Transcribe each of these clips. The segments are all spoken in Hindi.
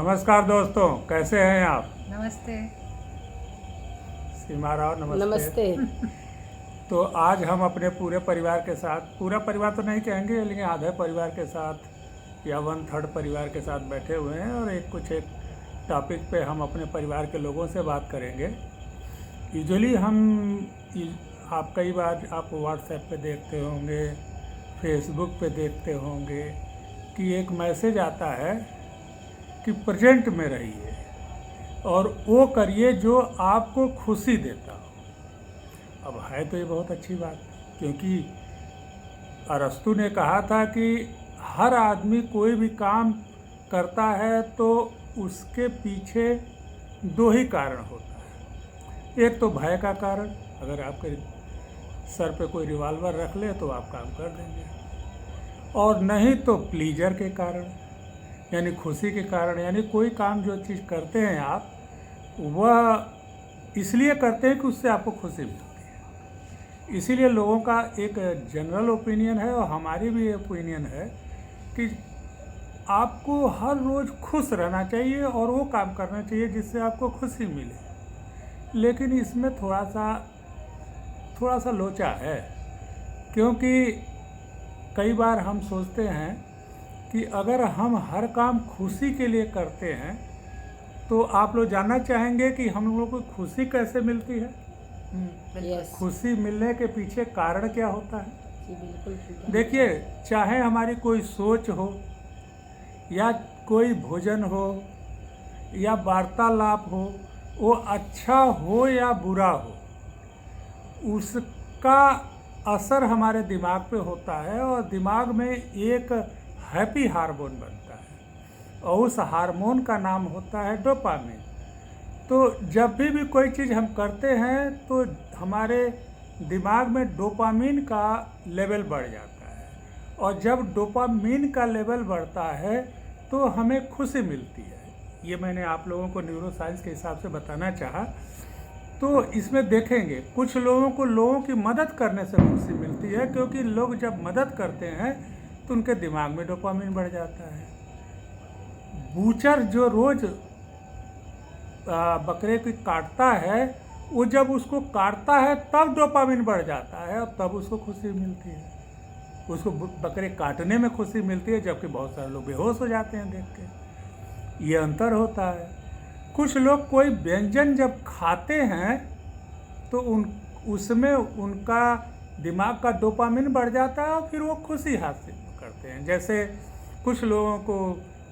नमस्कार दोस्तों, कैसे हैं आप? नमस्ते। सीमा राव, नमस्ते। नमस्ते। तो आज हम अपने पूरे परिवार के साथ, पूरा परिवार तो नहीं कहेंगे लेकिन आधे परिवार के साथ या 1/3 परिवार के साथ बैठे हुए हैं और एक टॉपिक पे हम अपने परिवार के लोगों से बात करेंगे। यूजुअली आप कई बार आप व्हाट्सएप पे देखते होंगे, फेसबुक पे देखते होंगे कि एक मैसेज आता है कि प्रेजेंट में रहिए और वो करिए जो आपको खुशी देता हो। अब है तो ये बहुत अच्छी बात, क्योंकि अरस्तु ने कहा था कि हर आदमी कोई भी काम करता है तो उसके पीछे 2 ही कारण होता है। एक तो भय का कारण, अगर आपके सर पे कोई रिवॉल्वर रख ले तो आप काम कर देंगे, और नहीं तो प्लीजर के कारण, यानी खुशी के कारण। यानी कोई काम जो चीज़ करते हैं आप, वह इसलिए करते हैं कि उससे आपको खुशी मिलती है। इसीलिए लोगों का एक जनरल ओपिनियन है और हमारी भी ओपिनियन है कि आपको हर रोज़ खुश रहना चाहिए और वो काम करना चाहिए जिससे आपको खुशी मिले। लेकिन इसमें थोड़ा सा लोचा है, क्योंकि कई बार हम सोचते हैं कि अगर हम हर काम खुशी के लिए करते हैं तो आप लोग जानना चाहेंगे कि हम लोगों को खुशी कैसे मिलती है। यस खुशी मिलने के पीछे कारण क्या होता है? जी बिल्कुल। देखिए, चाहे हमारी कोई सोच हो या कोई भोजन हो या वार्तालाप हो, वो अच्छा हो या बुरा हो, उसका असर हमारे दिमाग पे होता है और दिमाग में एक हैप्पी हार्मोन बनता है और उस हार्मोन का नाम होता है डोपामिन। तो जब भी कोई चीज़ हम करते हैं तो हमारे दिमाग में डोपामिन का लेवल बढ़ जाता है, और जब डोपामिन का लेवल बढ़ता है तो हमें खुशी मिलती है। ये मैंने आप लोगों को न्यूरोसाइंस के हिसाब से बताना चाहा। तो इसमें देखेंगे कुछ लोगों को लोगों की मदद करने से खुशी मिलती है, क्योंकि लोग जब मदद करते हैं तो उनके दिमाग में डोपामिन बढ़ जाता है। बूचर जो रोज बकरे की काटता है, वो जब उसको काटता है तब डोपामिन बढ़ जाता है और तब उसको खुशी मिलती है। उसको बकरे काटने में खुशी मिलती है, जबकि बहुत सारे लोग बेहोश हो जाते हैं देख के। ये अंतर होता है। कुछ लोग कोई व्यंजन जब खाते हैं तो उसमें उनका दिमाग का डोपामिन बढ़ जाता है और फिर वो खुशी हासिल करते हैं। जैसे कुछ लोगों को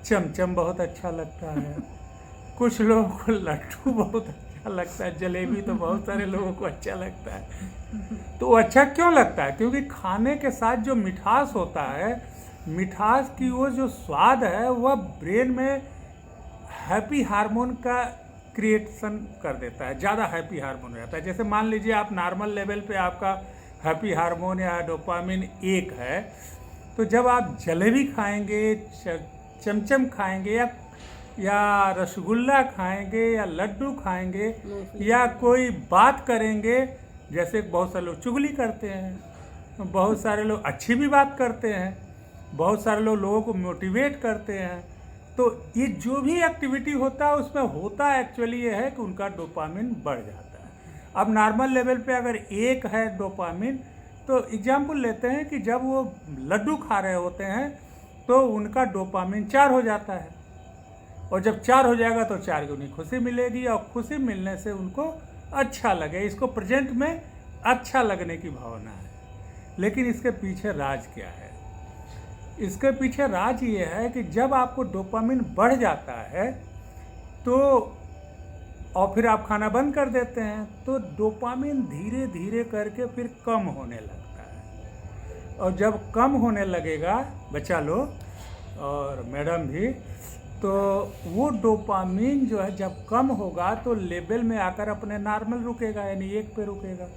चमचम बहुत अच्छा लगता है, कुछ लोगों को लड्डू बहुत अच्छा लगता है, जलेबी तो बहुत सारे लोगों को अच्छा लगता है। तो वो अच्छा क्यों लगता है? क्योंकि खाने के साथ जो मिठास होता है, मिठास की वो जो स्वाद है, वह ब्रेन में हैप्पी हार्मोन का क्रिएशन कर देता है, ज़्यादा हैप्पी हार्मोन हो जाता है। जैसे मान लीजिए आप नॉर्मल लेवल पे आपका हैप्पी हार्मोन या डोपामिन 1 है, तो जब आप जलेबी खाएंगे, चमचम खाएंगे या रसगुल्ला खाएंगे या लड्डू खाएंगे या कोई बात करेंगे, जैसे बहुत सारे लोग चुगली करते हैं, बहुत सारे लोग अच्छी भी बात करते हैं, बहुत सारे लोग लोगों को मोटिवेट करते हैं। तो ये जो भी एक्टिविटी होता है उसमें होता एक्चुअली ये है कि उनका डोपामिन बढ़ जाता है। अब नॉर्मल लेवल पे अगर 1 है डोपामिन, तो एग्जाम्पल लेते हैं कि जब वो लड्डू खा रहे होते हैं तो उनका डोपामिन 4 हो जाता है, और जब 4 हो जाएगा तो 4 गुनी खुशी मिलेगी, और खुशी मिलने से उनको अच्छा लगे। इसको प्रेजेंट में अच्छा लगने की भावना है। लेकिन इसके पीछे राज क्या है? इसके पीछे राज ये है कि जब आपको डोपामिन बढ़ जाता है तो, और फिर आप खाना बंद कर देते हैं, तो डोपामिन धीरे धीरे करके फिर कम होने लगता है। और जब कम होने लगेगा, बच्चा लोग और मैडम भी, तो वो डोपामिन जो है जब कम होगा तो लेवल में आकर अपने नॉर्मल रुकेगा, यानी 1 पे रुकेगा।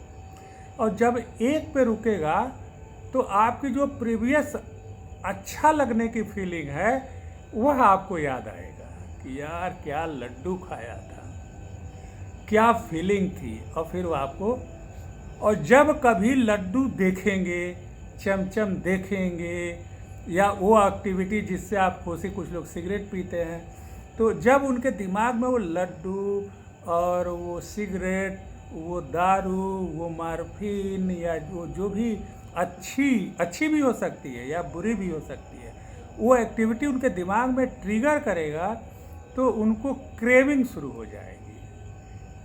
और जब 1 पे रुकेगा तो आपकी जो प्रीवियस अच्छा लगने की फीलिंग है वह आपको याद आएगा कि यार क्या लड्डू खाया था, क्या फीलिंग थी। और फिर वो आपको, और जब कभी लड्डू देखेंगे, चमचम देखेंगे या वो एक्टिविटी जिससे आप खुशी, कुछ लोग सिगरेट पीते हैं तो जब उनके दिमाग में वो लड्डू और वो सिगरेट, वो दारू, वो मार्फिन या जो भी अच्छी भी हो सकती है या बुरी भी हो सकती है, वो एक्टिविटी उनके दिमाग में ट्रिगर करेगा तो उनको क्रेविंग शुरू हो जाएगी।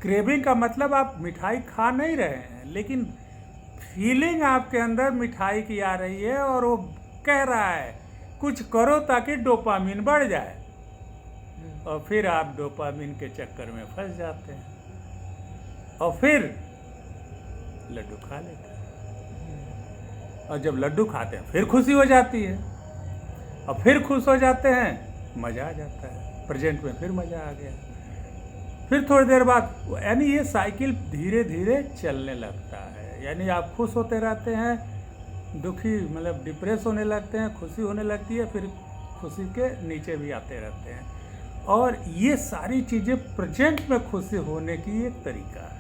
क्रेविंग का मतलब आप मिठाई खा नहीं रहे हैं, लेकिन फीलिंग आपके अंदर मिठाई की आ रही है और वो कह रहा है कुछ करो ताकि डोपामिन बढ़ जाए, और फिर आप डोपामिन के चक्कर में फंस जाते हैं और फिर लड्डू खा लेते हैं। और जब लड्डू खाते हैं फिर खुशी हो जाती है, और फिर खुश हो जाते हैं, मज़ा आ जाता है, प्रेजेंट में फिर मज़ा आ गया। फिर थोड़ी देर बाद यानी ये साइकिल धीरे धीरे चलने लगता है। यानी आप खुश होते रहते हैं, दुखी मतलब डिप्रेस होने लगते हैं, खुशी होने लगती है, फिर खुशी के नीचे भी आते रहते हैं। और ये सारी चीज़ें प्रेजेंट में खुशी होने की एक तरीका है।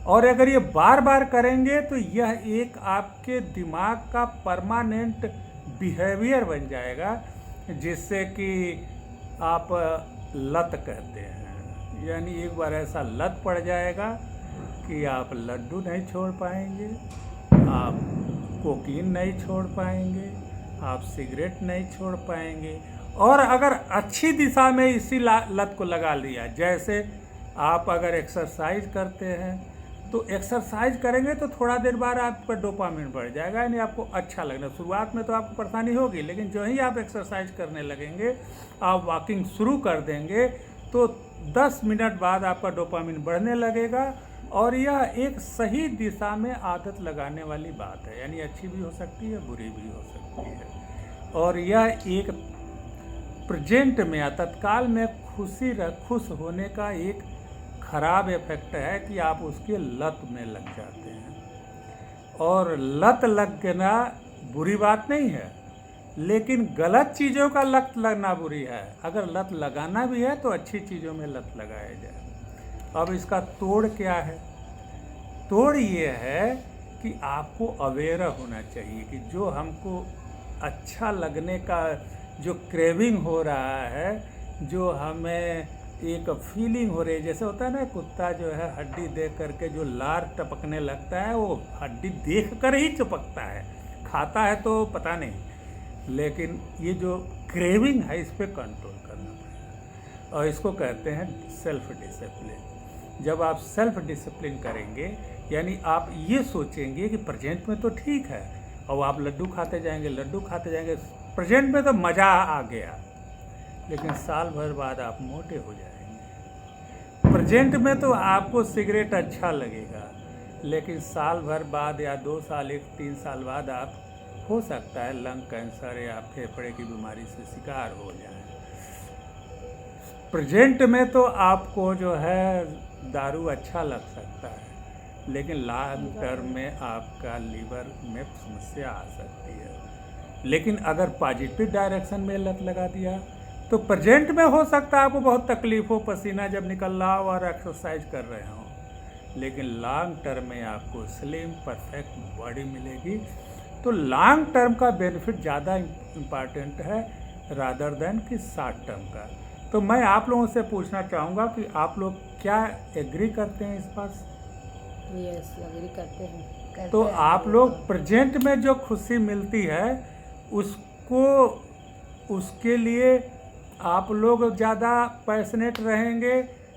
और अगर ये बार बार करेंगे तो यह एक आपके दिमाग का परमानेंट बिहेवियर बन जाएगा, जिससे कि आप लत कहते हैं। यानी एक बार ऐसा लत पड़ जाएगा कि आप लड्डू नहीं छोड़ पाएंगे, आप कोकीन नहीं छोड़ पाएंगे, आप सिगरेट नहीं छोड़ पाएंगे। और अगर अच्छी दिशा में इसी लत को लगा लिया, जैसे आप अगर एक्सरसाइज करते हैं तो एक्सरसाइज करेंगे तो थोड़ा देर बाद आपका डोपामिन बढ़ जाएगा, यानी आपको अच्छा लगना। शुरुआत में तो आपको परेशानी होगी, लेकिन जो ही आप एक्सरसाइज करने लगेंगे, आप वॉकिंग शुरू कर देंगे तो 10 मिनट बाद आपका डोपामिन बढ़ने लगेगा। और यह एक सही दिशा में आदत लगाने वाली बात है, यानी अच्छी भी हो सकती है, बुरी भी हो सकती है। और यह एक प्रेजेंट में या तत्काल में खुश होने का एक खराब इफेक्ट है कि आप उसके लत में लग जाते हैं। और लत लगना बुरी बात नहीं है, लेकिन गलत चीज़ों का लत लगना बुरी है। अगर लत लगाना भी है तो अच्छी चीज़ों में लत लगाया जाए। अब इसका तोड़ क्या है? तोड़ ये है कि आपको अवेयर होना चाहिए कि जो हमको अच्छा लगने का जो क्रेविंग हो रहा है, जो हमें एक फीलिंग हो रही है, जैसे होता है ना कुत्ता जो है हड्डी देख करके जो लार टपकने लगता है, वो हड्डी देख कर ही टपकता है, खाता है तो पता नहीं। लेकिन ये जो क्रेविंग है, इस पर कंट्रोल करना पड़ेगा, और इसको कहते हैं सेल्फ डिसिप्लिन। जब आप सेल्फ डिसिप्लिन करेंगे, यानी आप ये सोचेंगे कि प्रेजेंट में तो ठीक है, और आप लड्डू खाते जाएंगे, प्रेजेंट में तो मज़ा आ गया, लेकिन साल भर बाद आप मोटे हो जाएंगे। प्रेजेंट में तो आपको सिगरेट अच्छा लगेगा, लेकिन साल भर बाद या 2 साल 3 साल बाद आप हो सकता है लंग कैंसर या फेफड़े की बीमारी से शिकार हो जाए। प्रेजेंट में तो आपको जो है दारू अच्छा लग सकता है, लेकिन लॉन्ग टर्म में आपका लीवर में समस्या आ सकती है। लेकिन अगर पॉजिटिव डायरेक्शन में लत लगा दिया तो प्रेजेंट में हो सकता है आपको बहुत तकलीफ हो, पसीना जब निकल रहा हो और एक्सरसाइज कर रहे हो, लेकिन लॉन्ग टर्म में आपको स्लिम परफेक्ट बॉडी मिलेगी। तो लॉन्ग टर्म का बेनिफिट ज़्यादा इम्पॉर्टेंट है रादर देन कि शॉर्ट टर्म का। तो मैं आप लोगों से पूछना चाहूँगा कि आप लोग क्या एग्री करते हैं इस बात से? यस, एग्री करते हैं। तो आप लोग प्रेजेंट में जो खुशी मिलती है उसको, उसके लिए आप लोग ज़्यादा पैशनेट रहेंगे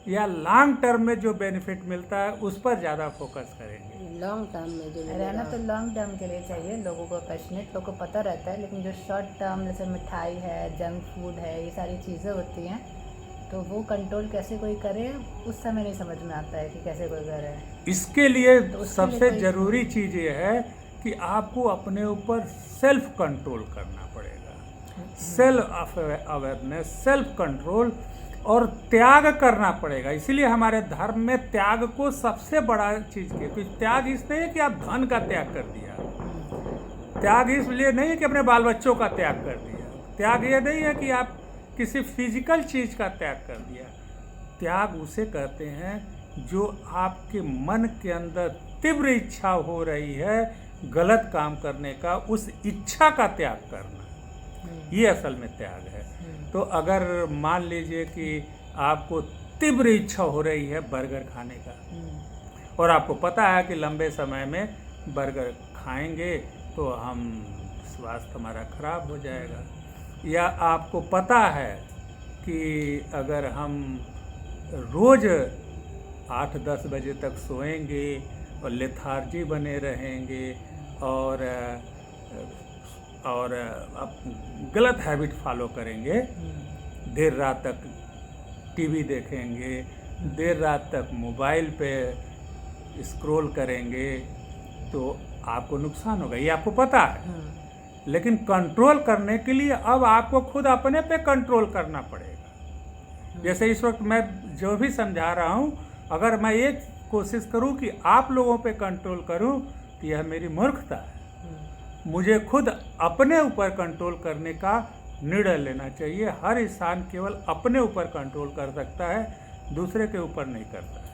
या लॉन्ग टर्म में जो बेनिफिट मिलता है उस पर ज़्यादा फोकस करेंगे? लॉन्ग टर्म में जो रहना तो लॉन्ग टर्म के लिए चाहिए, लोगों को पैशनेट लोगों को पता रहता है, लेकिन जो शॉर्ट टर्म जैसे मिठाई है, जंक फूड है, ये सारी चीज़ें होती हैं, तो वो कंट्रोल कैसे कोई करे उस समय नहीं समझ में आता है कि कैसे कोई करे। इसके लिए तो सबसे ज़रूरी चीज़ ये है कि आपको अपने ऊपर सेल्फ कंट्रोल करना पड़ेगा। सेल्फ अवेयरनेस, सेल्फ कंट्रोल और त्याग करना पड़ेगा। इसीलिए हमारे धर्म में त्याग को सबसे बड़ा चीज़ की, क्योंकि त्याग इसलिए है कि आप धन का त्याग कर दिया, त्याग इसलिए नहीं है कि अपने बाल बच्चों का त्याग कर दिया, त्याग ये नहीं है कि आप किसी फिजिकल चीज़ का त्याग कर दिया। त्याग उसे कहते हैं जो आपके मन के अंदर तीव्र इच्छा हो रही है गलत काम करने का, उस इच्छा का त्याग करना, ये असल में त्याग है। तो अगर मान लीजिए कि आपको तीव्र इच्छा हो रही है बर्गर खाने का, और आपको पता है कि लंबे समय में बर्गर खाएंगे तो हम स्वास्थ्य हमारा खराब हो जाएगा, या आपको पता है कि अगर हम रोज़ 8-10 बजे तक सोएंगे और लेथार्जी बने रहेंगे और अब गलत हैबिट फॉलो करेंगे, देर रात तक टीवी देखेंगे, देर रात तक मोबाइल पे स्क्रॉल करेंगे, तो आपको नुकसान होगा, ये आपको पता है। लेकिन कंट्रोल करने के लिए अब आपको खुद अपने पे कंट्रोल करना पड़ेगा। जैसे इस वक्त मैं जो भी समझा रहा हूँ, अगर मैं ये कोशिश करूँ कि आप लोगों पे कंट्रोल करूँ तो यह मेरी मूर्खता है। मुझे खुद अपने ऊपर कंट्रोल करने का निर्णय लेना चाहिए। हर इंसान केवल अपने ऊपर कंट्रोल कर सकता है, दूसरे के ऊपर नहीं करता है।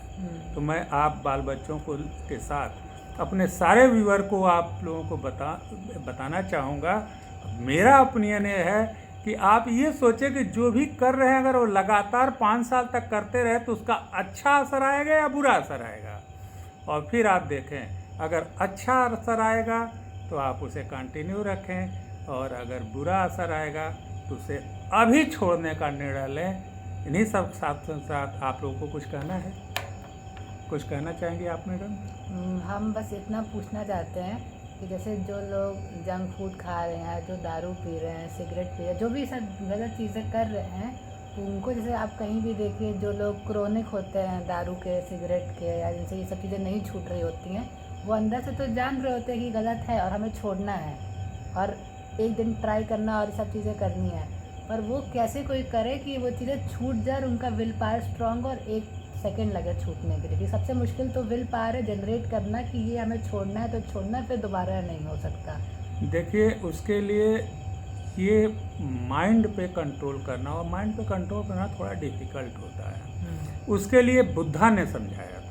तो मैं आप बाल बच्चों को के साथ अपने सारे व्यूअर को आप लोगों को बताना चाहूँगा, मेरा ओपिनियन ये है कि आप ये सोचें कि जो भी कर रहे हैं अगर वो लगातार 5 साल तक करते रहे तो उसका अच्छा असर आएगा या बुरा असर आएगा, और फिर आप देखें अगर अच्छा असर आएगा तो आप उसे कंटिन्यू रखें, और अगर बुरा असर आएगा तो उसे अभी छोड़ने का निर्णय लें। इन्हीं सब साथ साथ आप लोगों को कुछ कहना है? कुछ कहना चाहेंगे आप मैडम? हम बस इतना पूछना चाहते हैं कि जैसे जो लोग जंक फूड खा रहे हैं, जो दारू पी रहे हैं, सिगरेट पी रहे हैं, जो भी सब गलत चीज़ें कर रहे हैं, तो उनको जैसे आप कहीं भी देखिए जो लोग क्रोनिक होते हैं दारू के, सिगरेट के, या जिनसे ये सब चीज़ें नहीं छूट रही होती हैं, वो अंदर से तो जान रहे होते हैं कि गलत है और हमें छोड़ना है और एक दिन ट्राई करना और ये सब चीज़ें करनी है, पर वो कैसे कोई करे कि वो चीज़ें छूट जाए, उनका विल पावर स्ट्रॉन्ग और 1 सेकेंड लगे छूटने के लिए। सबसे मुश्किल तो विल पावर है जनरेट करना कि ये हमें छोड़ना है, तो छोड़ना फिर दोबारा नहीं हो सकता। देखिए, उसके लिए ये माइंड पे कंट्रोल करना, और माइंड पे कंट्रोल करना थोड़ा डिफ़िकल्ट होता है। उसके लिए बुद्धा ने समझाया था,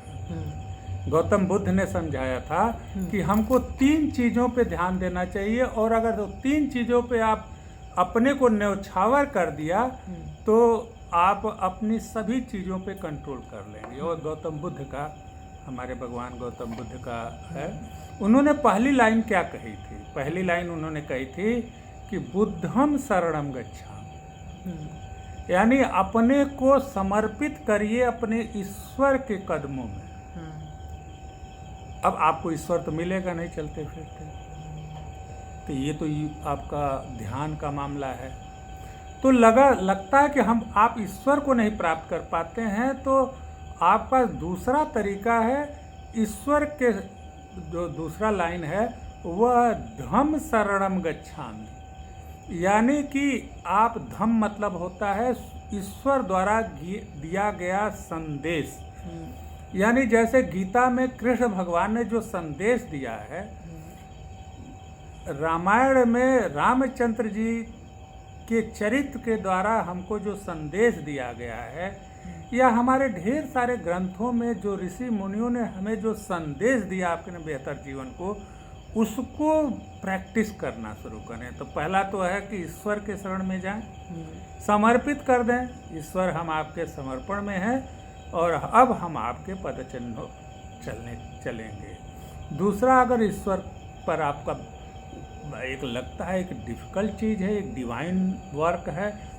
गौतम बुद्ध ने समझाया था कि हमको 3 चीज़ों पे ध्यान देना चाहिए, और अगर तो 3 चीज़ों पे आप अपने को न्यौछावर कर दिया तो आप अपनी सभी चीज़ों पे कंट्रोल कर लेंगे। और गौतम बुद्ध का, हमारे भगवान गौतम बुद्ध का है, उन्होंने पहली लाइन क्या कही थी? पहली लाइन उन्होंने कही थी कि बुद्धम शरणम गच्छामि, यानी अपने को समर्पित करिए अपने ईश्वर के कदमों में। अब आपको ईश्वर तो मिलेगा नहीं चलते फिरते, तो ये तो आपका ध्यान का मामला है। तो लगता है कि आप ईश्वर को नहीं प्राप्त कर पाते हैं, तो आपका दूसरा तरीका है, ईश्वर के जो दूसरा लाइन है वह धम्म शरणम गच्छामि, यानी कि आप धम्म मतलब होता है ईश्वर द्वारा दिया गया संदेश। यानी जैसे गीता में कृष्ण भगवान ने जो संदेश दिया है, रामायण में रामचंद्र जी के चरित्र के द्वारा हमको जो संदेश दिया गया है, या हमारे ढेर सारे ग्रंथों में जो ऋषि मुनियों ने हमें जो संदेश दिया आपके बेहतर जीवन को, उसको प्रैक्टिस करना शुरू करें। तो पहला तो है कि ईश्वर के शरण में जाएं, समर्पित कर दें, ईश्वर हम आपके समर्पण में हैं और अब हम आपके पदचिन्हों चलेंगे। दूसरा, अगर ईश्वर पर आपका एक लगता है एक डिफ़िकल्ट चीज़ है, एक डिवाइन वर्क है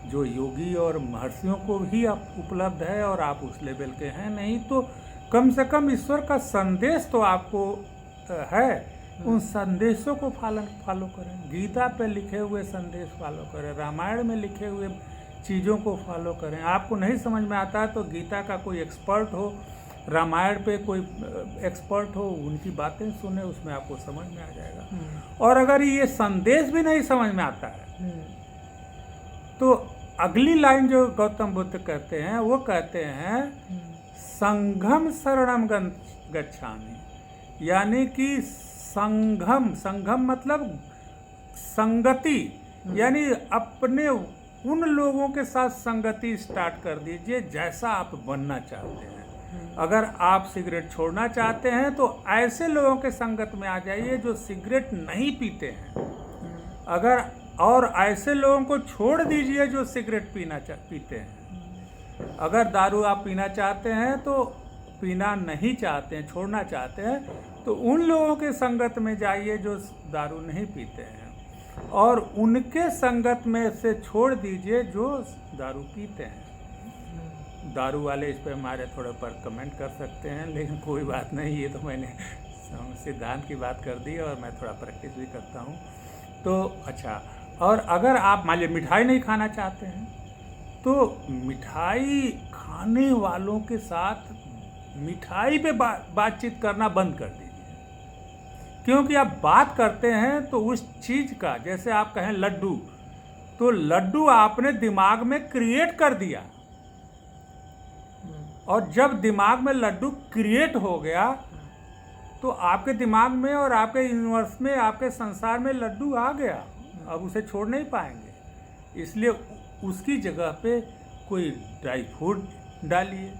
जो योगी और महर्षियों को भी आप उपलब्ध है और आप उस लेवल के हैं नहीं, तो कम से कम ईश्वर का संदेश तो आपको है, उन संदेशों को फॉलो करें। गीता पे लिखे हुए संदेश फॉलो करें, रामायण में लिखे हुए चीज़ों को फॉलो करें। आपको नहीं समझ में आता है तो गीता का कोई एक्सपर्ट हो, रामायण पे कोई एक्सपर्ट हो, उनकी बातें सुने, उसमें आपको समझ में आ जाएगा। और अगर ये संदेश भी नहीं समझ में आता है तो अगली लाइन जो गौतम बुद्ध कहते हैं, वो कहते हैं संघम शरणम गच्छामि, यानी कि संघम मतलब संगति, यानी अपने उन लोगों के साथ संगति स्टार्ट कर दीजिए जैसा आप बनना चाहते हैं। अगर आप सिगरेट छोड़ना चाहते हैं तो ऐसे लोगों के संगत में आ जाइए जो सिगरेट नहीं पीते हैं। अगर और ऐसे लोगों को छोड़ दीजिए जो सिगरेट पीते हैं। अगर दारू आप पीना चाहते हैं तो पीना नहीं चाहते हैं, छोड़ना चाहते हैं, तो उन लोगों के संगत में जाइए जो दारू नहीं पीते हैं, और उनके संगत में से छोड़ दीजिए जो दारू पीते हैं। दारू वाले इस पे हमारे थोड़े पर कमेंट कर सकते हैं, लेकिन कोई बात नहीं, ये तो मैंने सिद्धांत की बात कर दी और मैं थोड़ा प्रैक्टिस भी करता हूँ। तो अच्छा, और अगर आप मान लीजिए मिठाई नहीं खाना चाहते हैं तो मिठाई खाने वालों के साथ मिठाई पे बातचीत करना बंद कर दीजिए, क्योंकि आप बात करते हैं तो उस चीज़ का, जैसे आप कहें लड्डू, तो लड्डू आपने दिमाग में क्रिएट कर दिया, और जब दिमाग में लड्डू क्रिएट हो गया तो आपके दिमाग में और आपके यूनिवर्स में, आपके संसार में लड्डू आ गया, अब उसे छोड़ नहीं पाएंगे। इसलिए उसकी जगह पे कोई ड्राई फ्रूट डालिए,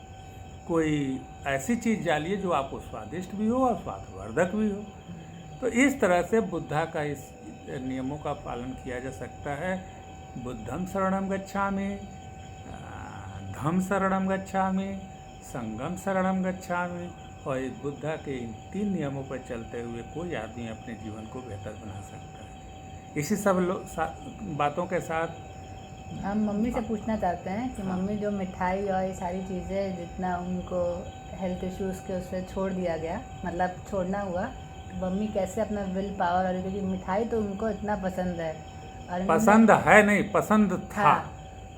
कोई ऐसी चीज़ डालिए जो आपको स्वादिष्ट भी हो और स्वास्थ्यवर्धक भी हो। तो इस तरह से बुद्धा का इस नियमों का पालन किया जा सकता है। बुद्धं शरणं गच्छामि, धम्मं शरणं गच्छामि, संघं शरणं गच्छामि, और इस बुद्धा के इन 3 नियमों पर चलते हुए कोई आदमी अपने जीवन को बेहतर बना सकता है। इसी सब बातों के साथ हम मम्मी से पूछना चाहते हैं कि मम्मी जो मिठाई और ये सारी चीज़ें जितना उनको हेल्थ इश्यूज़ के उससे छोड़ दिया गया, मतलब छोड़ना हुआ, तो मम्मी कैसे अपना विल पावर, और क्योंकि मिठाई तो उनको इतना पसंद है, और पसंद है नहीं, पसंद था,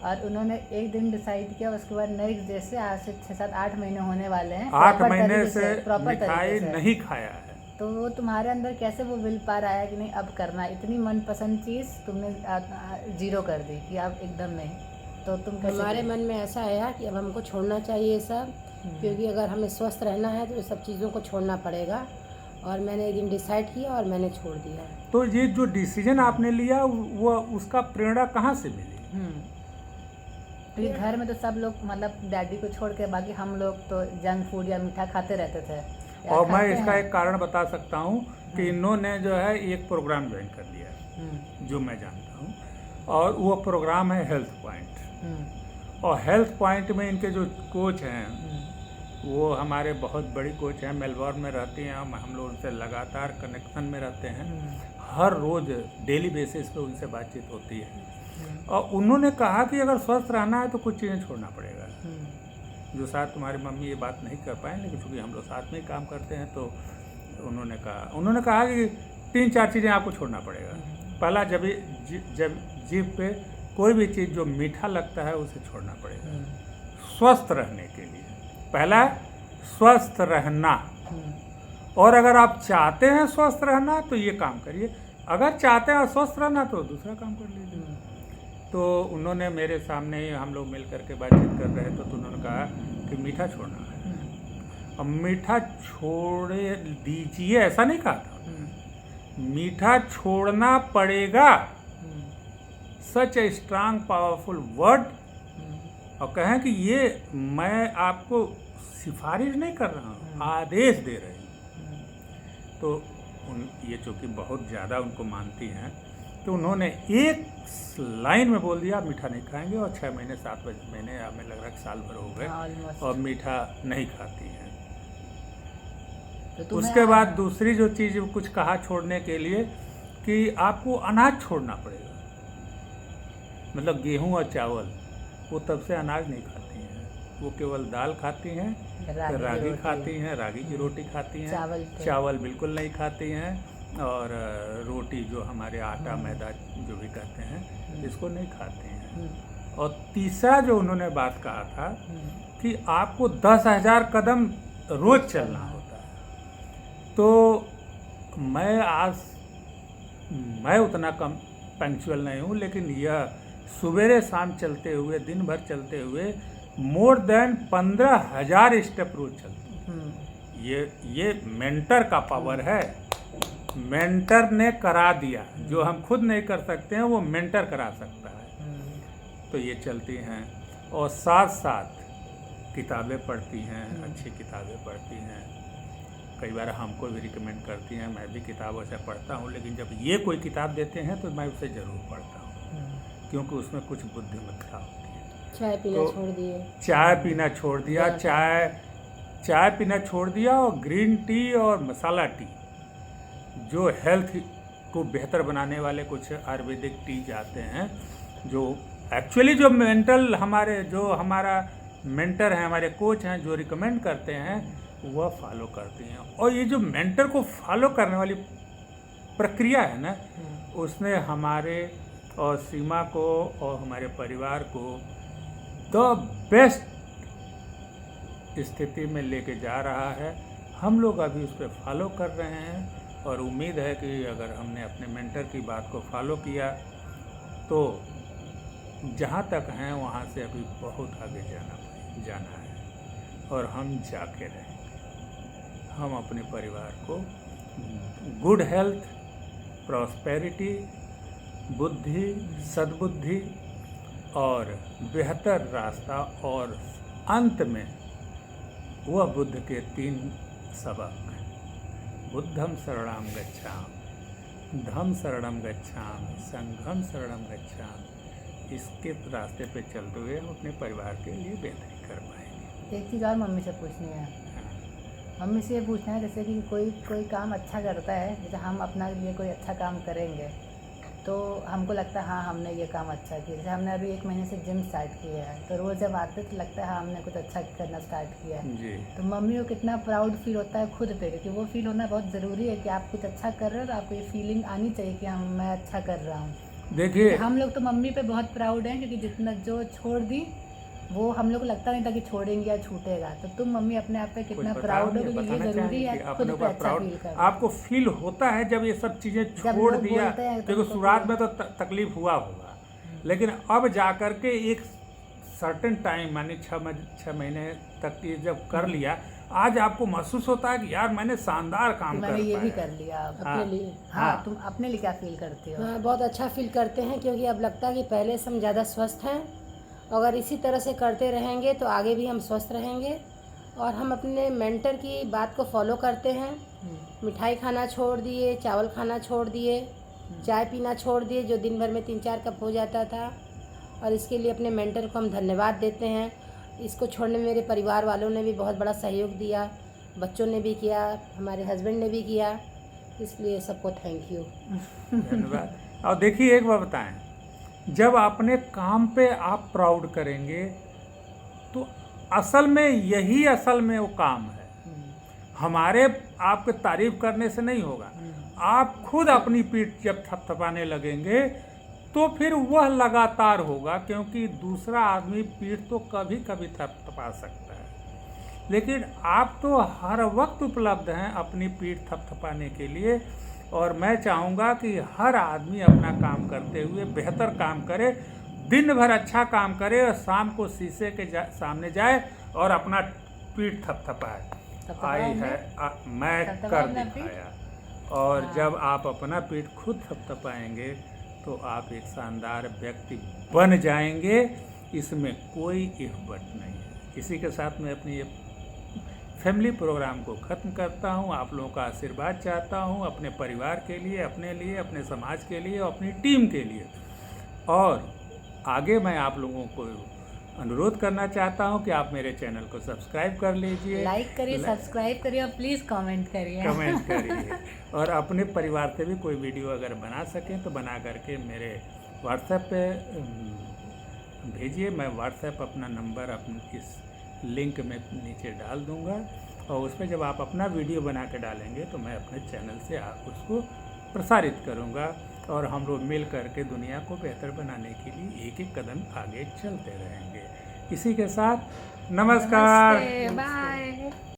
और उन्होंने एक दिन डिसाइड किया, उसके बाद नेक्स्ट डे से, आज से 6-7-8 महीने होने वाले हैं, 8 महीने से मिठाई नहीं खाया है। तो वो तुम्हारे अंदर कैसे वो विल पावर आया कि नहीं अब करना, इतनी मनपसंद चीज़ तुमने जीरो कर दी कि आप एकदम नहीं, तो तुम कैसे? हमारे मन में ऐसा आया कि अब हमको छोड़ना चाहिए ये सब, क्योंकि अगर हमें स्वस्थ रहना है तो ये सब चीज़ों को छोड़ना पड़ेगा, और मैंने एक दिन डिसाइड किया और मैंने छोड़ दिया। तो ये जो डिसीजन आपने लिया वो उसका प्रेरणा कहाँ से मिली? क्योंकि घर में तो सब लोग, मतलब डैडी को छोड़ के बाकी हम लोग तो जंक फूड या मीठा खाते रहते थे। और मैं इसका एक कारण बता सकता हूँ कि इन्होंने जो है एक प्रोग्राम ज्वाइन कर लिया जो मैं जानता हूँ, और वो प्रोग्राम है हेल्थ पॉइंट। और हेल्थ पॉइंट में इनके जो कोच हैं वो हमारे बहुत बड़ी कोच हैं, मेलबॉर्न में रहती हैं, हम लोग उनसे लगातार कनेक्शन में रहते हैं, हर रोज़ डेली बेसिस पे उनसे बातचीत होती है। और उन्होंने कहा कि अगर स्वस्थ रहना है तो कुछ चीज़ें छोड़ना पड़ेगा, जो शायद तुम्हारी मम्मी ये बात नहीं कर पाए, लेकिन चूँकि हम लोग साथ में ही काम करते हैं तो उन्होंने कहा कि 3-4 चीज़ें आपको छोड़ना पड़ेगा। पहला, जब जीभ पे कोई भी चीज़ जो मीठा लगता है उसे छोड़ना पड़ेगा स्वस्थ रहने के लिए। पहला स्वस्थ रहना, और अगर आप चाहते हैं स्वस्थ रहना तो ये काम करिए, अगर चाहते हैं स्वस्थ रहना तो दूसरा काम कर लीजिए। तो उन्होंने मेरे सामने ही, हम लोग मिल करके बातचीत कर रहे थे, तो उन्होंने कहा कि मीठा छोड़ना है। अब मीठा छोड़ दीजिए ऐसा नहीं कहा था, मीठा छोड़ना पड़ेगा, सच ए स्ट्रांग पावरफुल वर्ड। और कहें कि ये मैं आपको सिफारिश नहीं कर रहा हूँ, आदेश दे रही हूँ। तो ये चूँकि बहुत ज़्यादा उनको मानती हैं, तो उन्होंने एक लाइन में बोल दिया मीठा नहीं खाएंगे, और 6 महीने 7 महीने हमें लग रहा है साल भर हो गए और मीठा नहीं खाती हैं। तो उसके बाद दूसरी जो चीज़ कुछ कहा छोड़ने के लिए कि आपको अनाज छोड़ना पड़ेगा, मतलब गेहूं और चावल, वो तब से अनाज नहीं खाती हैं, वो केवल दाल खाती हैं, रागी खाती हैं, रागी की रोटी खाती हैं, चावल बिल्कुल नहीं खाती हैं, और रोटी जो हमारे आटा मैदा जो भी कहते हैं इसको नहीं खाते हैं। और तीसरा जो उन्होंने बात कहा था कि आपको 10,000 कदम रोज चलना होता है। तो मैं उतना कम पंक्चुअल नहीं हूँ, लेकिन यह सवेरे शाम चलते हुए, दिन भर चलते हुए मोर देन 15,000 स्टेप रोज चलते हैं। ये मेंटर का पावर है, मेंटर ने करा दिया, जो हम खुद नहीं कर सकते हैं वो मेंटर करा सकता है। तो ये चलती हैं, और साथ साथ किताबें पढ़ती हैं, अच्छी किताबें पढ़ती हैं, कई बार हमको भी रिकमेंड करती हैं, मैं भी किताबों से पढ़ता हूँ, लेकिन जब ये कोई किताब देते हैं तो मैं उसे ज़रूर पढ़ता हूँ, क्योंकि उसमें कुछ बुद्धिमत्ता होती है। चाय पीना तो छोड़ दिए। चाय पीना छोड़ दिया, चाय पीना छोड़ दिया, और ग्रीन टी और मसाला टी, जो हेल्थ को बेहतर बनाने वाले कुछ आयुर्वेदिक टीज आते हैं, जो एक्चुअली जो हमारा मेंटर हैं, हमारे कोच हैं, जो रिकमेंड करते हैं वह फॉलो करती हैं। और ये जो मेंटर को फॉलो करने वाली प्रक्रिया है ना, उसने हमारे और सीमा को और हमारे परिवार को द बेस्ट स्थिति में लेके जा रहा है। हम लोग अभी उस पर फॉलो कर रहे हैं, और उम्मीद है कि अगर हमने अपने मेंटर की बात को फॉलो किया तो जहाँ तक हैं वहाँ से अभी बहुत आगे जाना है, और हम जाके रहेंगे। हम अपने परिवार को गुड हेल्थ, प्रॉस्पेरिटी, बुद्धि, सद्बुद्धि और बेहतर रास्ता, और अंत में वह बुद्ध के 3 सबक, बुद्धं शरणं गच्छामि, धम्मं शरणं गच्छामि, संघं शरणं गच्छामि, इसके रास्ते पे चलते हुए हम अपने परिवार के लिए बेहतरी कर पाएंगे। एक चीज़ और मम्मी से पूछनी है। मम्मी से ये पूछना है, जैसे कि कोई काम अच्छा करता है, जैसे हम अपना लिए कोई अच्छा काम करेंगे तो हमको लगता है हाँ हमने ये काम अच्छा किया। जैसे हमने अभी 1 महीने से जिम स्टार्ट किया है, तो रोज़ जब आते तो लगता है हाँ हमने कुछ अच्छा करना स्टार्ट किया है जी। तो मम्मी को कितना प्राउड फील होता है खुद पे, क्योंकि वो फील होना बहुत ज़रूरी है कि आप कुछ अच्छा कर रहे हो, तो आपको ये फीलिंग आनी चाहिए कि हाँ मैं अच्छा कर रहा हूँ। देखिए, हम लोग तो मम्मी पे बहुत प्राउड हैं, क्योंकि जितना जो छोड़ दी वो हम लोग को लगता नहीं था कि छोड़ेंगे या छूटेगा। तो तुम मम्मी अपने आप पे कितना प्राउड हो, क्योंकि ये ज़रूरी है खुद पे अच्छा फील करना। आपको फील होता है जब ये सब चीज़ें छोड़ लोग दिया, बोलते हैं तो क्योंकि उनको शुरुआत में तो तकलीफ हुआ होगा, लेकिन अब जा कर के एक सर्टेन टाइम, माने 6 महीने तक ये जब कर लिया, आज आपको महसूस होता है कि यार मैंने शानदार काम मैंने ये भी पाया। कर लिया अब। अपने लिए। हाँ, तुम अपने लिए क्या फील करती हो? हाँ, बहुत अच्छा फील करते हैं, क्योंकि अब लगता है कि पहले से हम ज़्यादा स्वस्थ हैं। अगर इसी तरह से करते रहेंगे तो आगे भी हम स्वस्थ रहेंगे। और हम अपने मेंटर की बात को फॉलो करते हैं। मिठाई खाना छोड़ दिए, चावल खाना छोड़ दिए, चाय पीना छोड़ दिए, जो दिन भर में 3-4 कप हो जाता था। और इसके लिए अपने मेंटर को हम धन्यवाद देते हैं। इसको छोड़ने में मेरे परिवार वालों ने भी बहुत बड़ा सहयोग दिया, बच्चों ने भी किया, हमारे हस्बैंड ने भी किया, इसलिए सबको थैंक यू। धन्यवाद। और देखिए एक बात बताएं, जब अपने काम पे आप प्राउड करेंगे तो असल में वो काम है। हमारे आपके तारीफ करने से नहीं होगा। आप खुद अपनी पीठ जब थपथपाने लगेंगे तो फिर वह लगातार होगा, क्योंकि दूसरा आदमी पीठ तो कभी कभी थपथपा सकता है, लेकिन आप तो हर वक्त उपलब्ध हैं अपनी पीठ थपथपाने के लिए। और मैं चाहूँगा कि हर आदमी अपना काम करते हुए बेहतर काम करे, दिन भर अच्छा काम करे, और शाम को शीशे के सामने जाए और अपना पीठ थपथपाए। आई है मैं कर दिखाया। और जब आप अपना पीठ खुद थपथपाएंगे तो आप एक शानदार व्यक्ति बन जाएंगे, इसमें कोई इफ बट नहीं है। इसी के साथ मैं अपनी ये फैमिली प्रोग्राम को ख़त्म करता हूँ। आप लोगों का आशीर्वाद चाहता हूँ अपने परिवार के लिए, अपने लिए, अपने समाज के लिए और अपनी टीम के लिए। और आगे मैं आप लोगों को अनुरोध करना चाहता हूँ कि आप मेरे चैनल को सब्सक्राइब कर लीजिए, लाइक करिए, सब्सक्राइब करिए और प्लीज़ कमेंट करिए। और अपने परिवार से भी कोई वीडियो अगर बना सकें तो बना करके मेरे व्हाट्सएप पे भेजिए। मैं व्हाट्सएप अपना नंबर अपने इस लिंक में नीचे डाल दूंगा, और उस पर जब आप अपना वीडियो बना के डालेंगे तो मैं अपने चैनल से आप उसको प्रसारित करूंगा, और हम लोग मिल करके दुनिया को बेहतर बनाने के लिए एक एक कदम आगे चलते रहेंगे। इसी के साथ नमस्कार। बाय।